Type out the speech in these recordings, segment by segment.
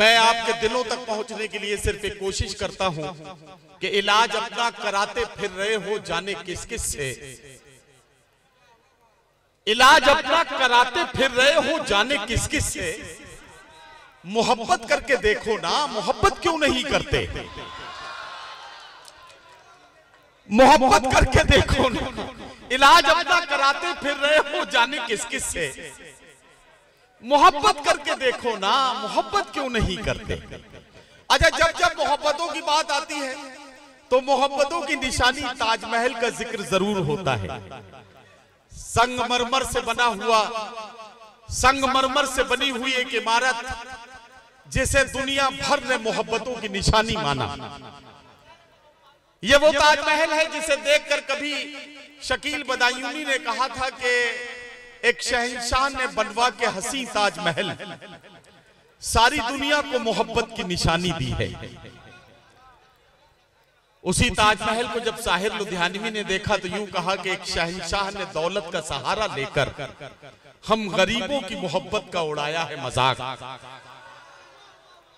मैं आपके दिलों तक पहुंचने के लिए सिर्फ एक कोशिश करता हूं कि इलाज अपना कराते फिर रहे हो जाने किस किस से, इलाज अपना कराते फिर रहे हो जाने किस किस से, मोहब्बत करके देखो ना, मोहब्बत क्यों नहीं करते, मोहब्बत करके देखो ना, इलाज अपना कराते फिर रहे हो जाने किस किस से, मोहब्बत करके देखो ना, मोहब्बत क्यों नहीं करते। अच्छा, जब जब मोहब्बतों की बात आती है तो मोहब्बतों की निशानी ताजमहल का जिक्र जरूर होता है। संगमरमर से बना हुआ, संगमरमर से बनी हुई एक इमारत जिसे दुनिया भर ने मोहब्बतों की निशानी माना। यह वो ताजमहल है जिसे देखकर कभी शकील बदायूनी ने कहा था कि एक शहंशाह ने बनवा के हसी ताजमहल सारी दुनिया को मोहब्बत की निशानी दी है। उसी ताजमहल को जब साहिर लुधियानवी ने देखा तो यूं कहा कि एक शहंशाह ने दौलत का सहारा लेकर हम गरीबों की मोहब्बत का उड़ाया है मजाक।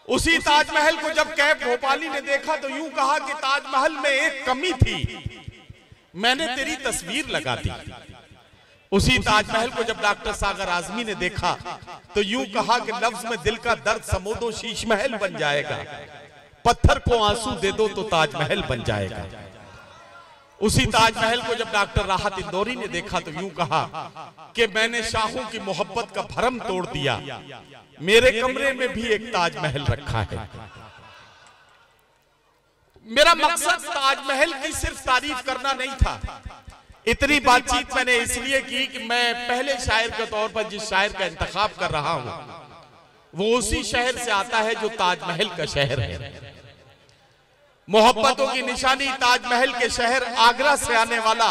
उसी ताजमहल को जब कैफ भोपाली ने देखा तो यूं कहा कि ताजमहल में एक कमी थी, मैंने तेरी तस्वीर लगा दी। उसी ताजमहल को जब डॉक्टर सागर आजमी ने देखा तो यूं कहा कि लफ्ज में दिल का दर्द समोदो शीश महल बन जाएगा, पत्थर को आंसू दे दो तो ताजमहल बन जाएगा। उसी ताजमहल को जब डॉक्टर राहत इंदौरी ने देखा तो यूं कहा कि मैंने शाहों की मोहब्बत का भरम तोड़ दिया, मेरे कमरे में भी एक ताजमहल रखा है। मेरा मकसद ताजमहल की सिर्फ तारीफ करना नहीं था। इतनी बातचीत मैंने इसलिए की कि मैं पहले शायर के तौर पर जिस शायर का इंतखाब कर रहा हूं वो उसी शहर से आता है जो ताजमहल का शहर है। मोहब्बतों की निशानी ताजमहल के शहर आगरा से आने वाला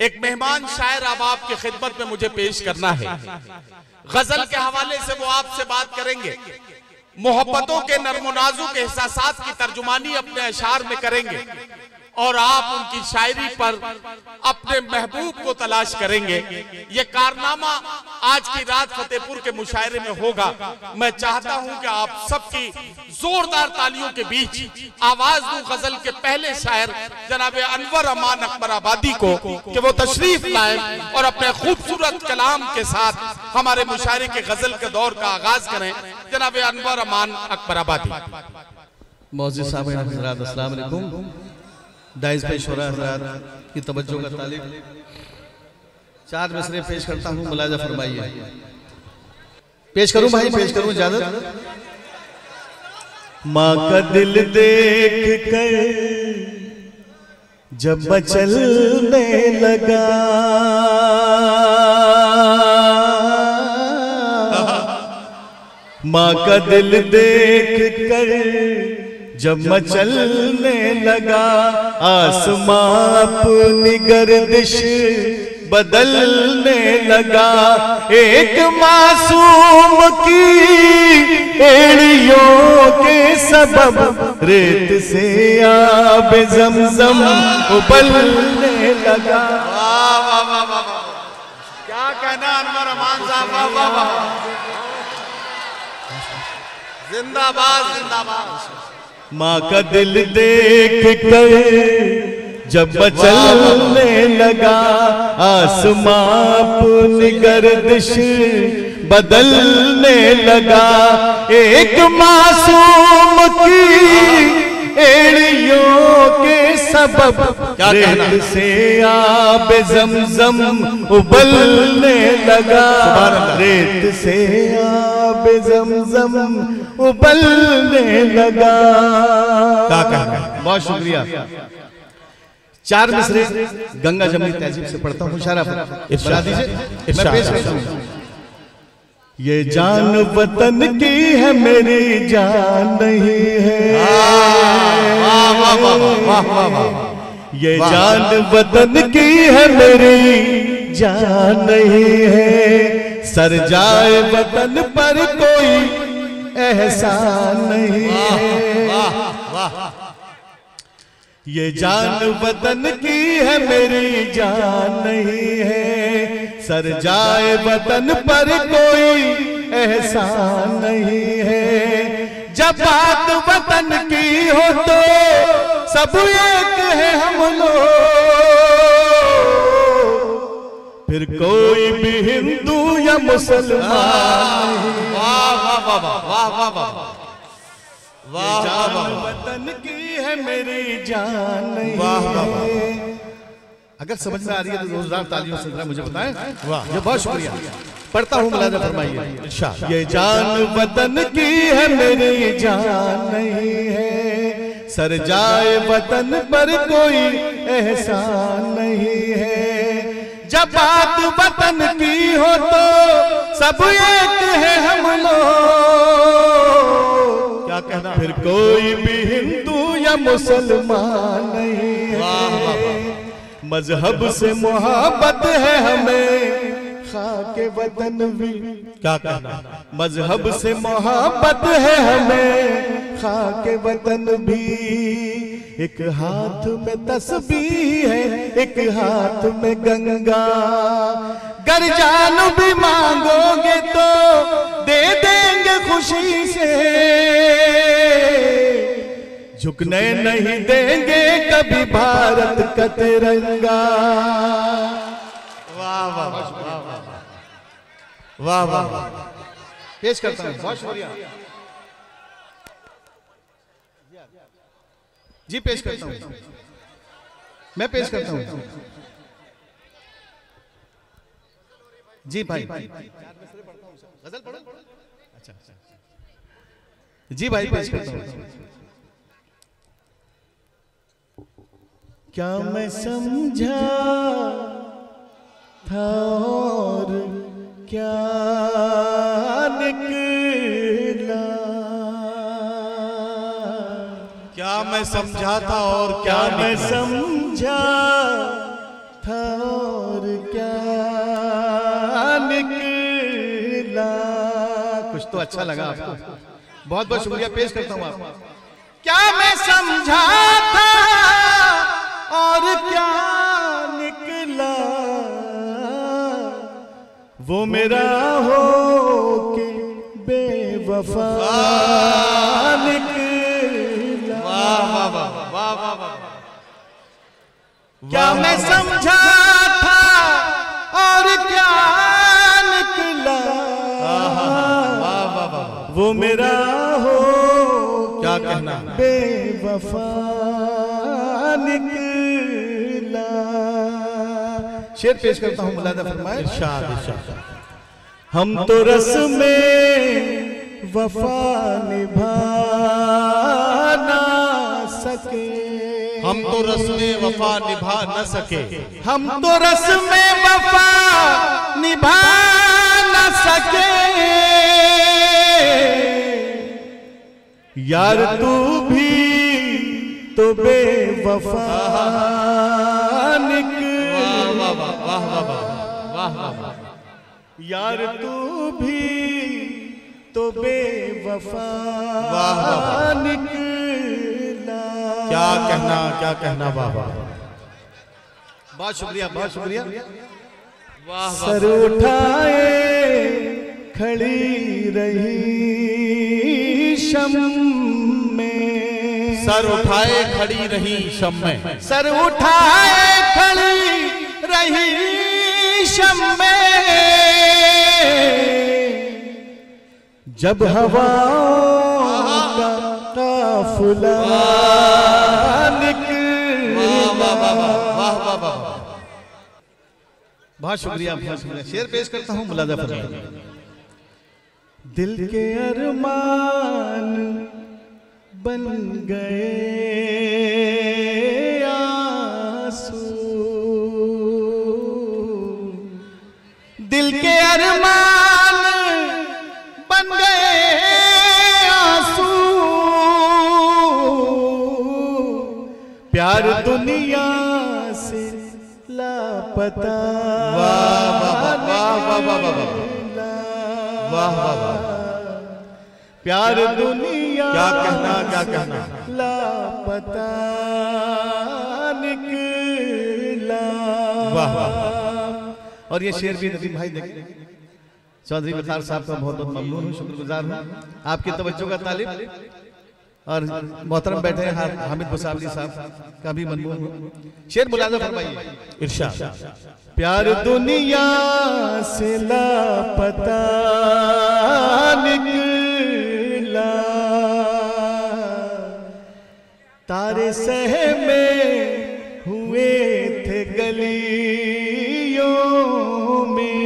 एक मेहमान शायर अब आपकी खिदमत में मुझे पेश करना है। गजल के हवाले से वो आपसे बात करेंगे, मोहब्बतों के नर्मोनाजुक एहसासात की तर्जुमानी अपने अशार में करेंगे और आप उनकी शायरी पर अपने महबूब को तलाश करेंगे। ये कारनामा आज की रात फतेहपुर के मुशायरे में होगा। मैं चाहता हूं कि आप सबकी जोरदार तालियों के बीच आवाज दूं गजल के पहले शायर जनाब अनवर अमान अकबर आबादी को कि वो तशरीफ लाए और अपने खूबसूरत कलाम के साथ हमारे मुशायरे के गजल के दौर का आगाज करें। जनाब अनवर अमान अकबर आबादी। मौजूद साहब हज़रात अस्सलाम वालेकुम। दाइज पेश हो रहा है हज़रात की तवज्जो का तालिब। 4 मिसरे पेश करता हूँ, मुलाजा फरमाइए। पेश करूं भाई, पेश करूं इजाजत। माँ का दिल देख कर जब मचलने लगा, माँ का दिल देख कर जब मचलने लगा, आसमां अपनी गर्दिश बदलने लगा। एक मासूम की एड़ियों के सबब रेत से आब ज़मज़म उबलने लगा। वाह वाह वाह वाह, क्या कहना अनवर अमान साहब, वाह वाह वाह, जिंदाबाद जिंदाबाद। माँ का दिल देख कर जब मचलने लगा, आसमां अपनी गर्दिश बदलने लगा। एक मासूम की एड़ियों के सबब रेत से आब ज़मज़म उबलने लगा, रेत से आब ज़मज़म उबलने लगा। बहुत शुक्रिया। 4 मिसरे गंगा जमनी तहजीब से पढ़ता हूँ, इशारा दीजिए, मैं पेश करता हूँ। ये जान वतन की है मेरी जान नहीं है, ये जान वतन की है मेरी जान नहीं है, सर जाए वतन पर कोई एहसान नहीं है। ये जान वतन की है मेरी जान नहीं है, सर जाए वतन पर कोई एहसान नहीं है। जब बात वतन की हो तो सब एक है हम लोग, फिर कोई भी हिंदू या मुसलमान। वाह वाह वाह वाह वाह वाह वाह वाह जान वतन की है मेरी जान नहीं वाह वाह वाह। अगर समझ में आ रही है तो जोरदार तालियों से जरा मुझे बताएं। वाह, ये बहुत शुक्रिया। पढ़ता हूँ, मुलाजा फरमाइए। ये जान वतन की है मेरी जान नहीं है, सर जाए वतन पर कोई एहसान नहीं है। जब बात वतन की हो तो सब एक है हम लोग, क्या कहना, फिर कोई भी हिंदू या मुसलमान नहीं है। मजहब से मोहब्बत है हमें, खाके वतन भी, क्या कहना, मजहब से मोहब्बत है हमें, खाके वतन भी। एक हाथ में तस्बीह है, एक हाथ में गंगा, गर जान भी मांगोगे तो दे देंगे खुशी से, झुकने नहीं देंगे कभी भारत का तिरंगा। वाह वाह वाह वाह वाह वाह। पेश करता हूँ, बहुत शुक्रिया जी। पेश करता हूँ, मैं पेश करता हूँ जी। भाई गजल पढ़ो। अच्छा जी भाई, पेश करता हूँ। क्या मैं समझा था और क्या निकला, क्या मैं समझा था और क्या मैं समझा था और क्या निकला। कुछ तो अच्छा लगा आपको, बहुत बहुत शुक्रिया। पेश करता हूँ आपको। क्या मैं समझा था और क्या निकला, वो मेरा हो के बेवफा निकला। वाह वाह वाह वाह वाह वाह। क्या मैं समझा था और क्या निकला, वो मेरा हो, क्या कहना, बेवफा निकला। शेर पेश करता हूँ, मुलाजा फरमाए। इरशाद इरशाद। हम तो रस्में वफा निभा ना सके, हम तो रस्में वफा निभा न सके, हम तो रस्में वफा निभा न सके। यार तू भी तो बेवफा निकला, वाह वाह वाह वाह वाह वाह। यार तू भी तो बेवफा निकला। क्या कहना, क्या कहना बाबा। बहुत शुक्रिया, बहुत शुक्रिया। वाह सर उठाए खड़ी रही शम में, सर उठाए खड़ी रही शम में, सर उठाए खड़ी रही शम में। जब हवाओं का काफिला निकला। बहुत शुक्रिया, बहुत शुक्रिया। शेर पेश करता हूँ, मुलाजा फरमाइए। दिल के अरमान बन गए आंसू, दिल के अरमान बन गए आंसू। प्यार दुनिया से लापता। वाह वाह वाह वाह वाह वाह वाह। प्यार दुनिया, क्या कहना, क्या कहना, लापता निकला। वाह वाह। और ये शेर भी नदीम भाई देख, चौधरी वकार साहब का बहुत बहुत ममनून हूँ, शुक्रगुजार हूँ आपकी तवज्जो का तालिब। और मोहतरम बैठे हैं हामिद मुसाफिरी साहब का भी ममनून हूँ। शेर मुलाज़ा फरमाइए। इरशाद। प्यार दुनिया से लापता निकला, तारे सहमे हुए थे गलियों में।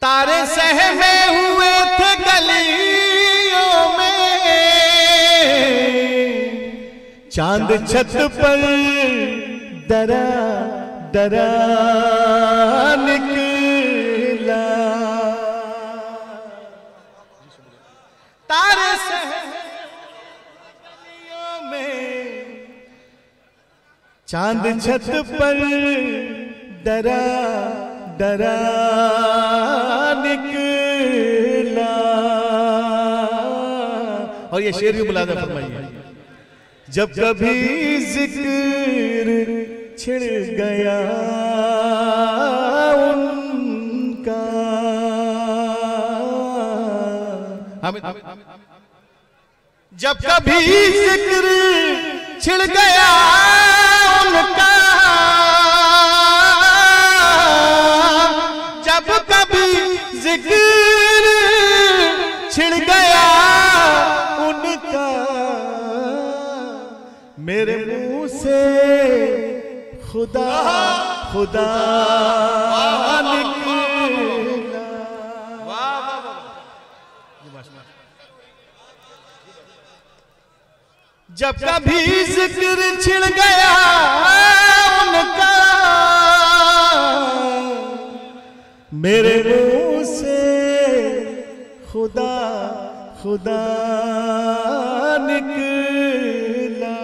तारे सहमे हुए थे गलियों में, चांद छत पर डरा डरा निकला। तारे सहमे गलियों में चांद छत पर डरा डरा निकला। और ये शेर भी मुलाज़ा फरमाइए। जब कभी जिक्र छिड़ गया उनका, जब कभी जिक्र छिड़ गया उनका, जब कभी जिक्र छिड़ गया उनका, मेरे मुंह से खुदा खुदा निकला। जब कभी जिक्र छिड़ गया उनका, मेरे मुंह से खुदा खुदा निकला।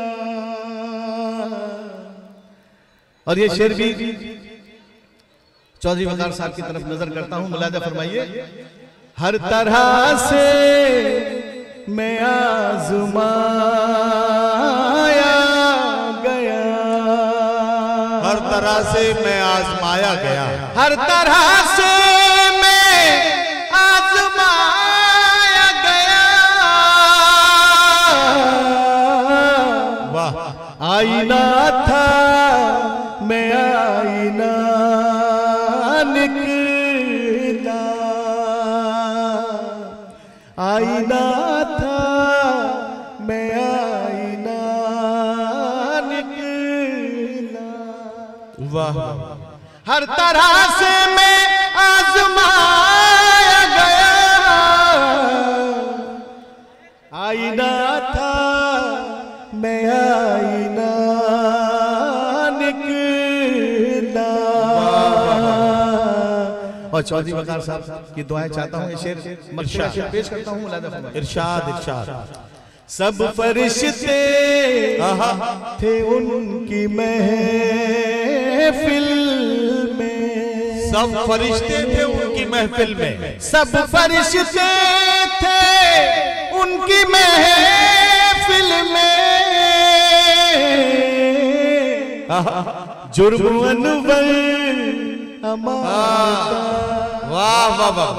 और ये शेर भी चौधरी वकार साहब की तरफ नजर करता हूं, मुलाज़ा फरमाइए। हर तरह से मैं आज़माया गया, हर तरह से मैं आजमाया गया, हर तरह से मैं आजमाया गया। वाह। आईना था मैं आईना निकला, आईना था मैं आईना निकला। वाह। हर तरह से मैं आजमाया गया, आईना था मैं आईना निकला। और चौधरी वकार साहब की दुआएं चाहता हूँ, ये शेर मशहूर शेर पेश करता हूँ, मुलाज़ा फरमाइए। इरशाद इरशाद। सब फरिश्ते थे उनकी महफिल में, सब फरिश्ते थे उनकी महफिल में, सब फरिश्ते थे उनकी महफिल में। जुर्म अनवर हमारा। वाह वाह वाह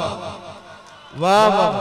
वाह वाह।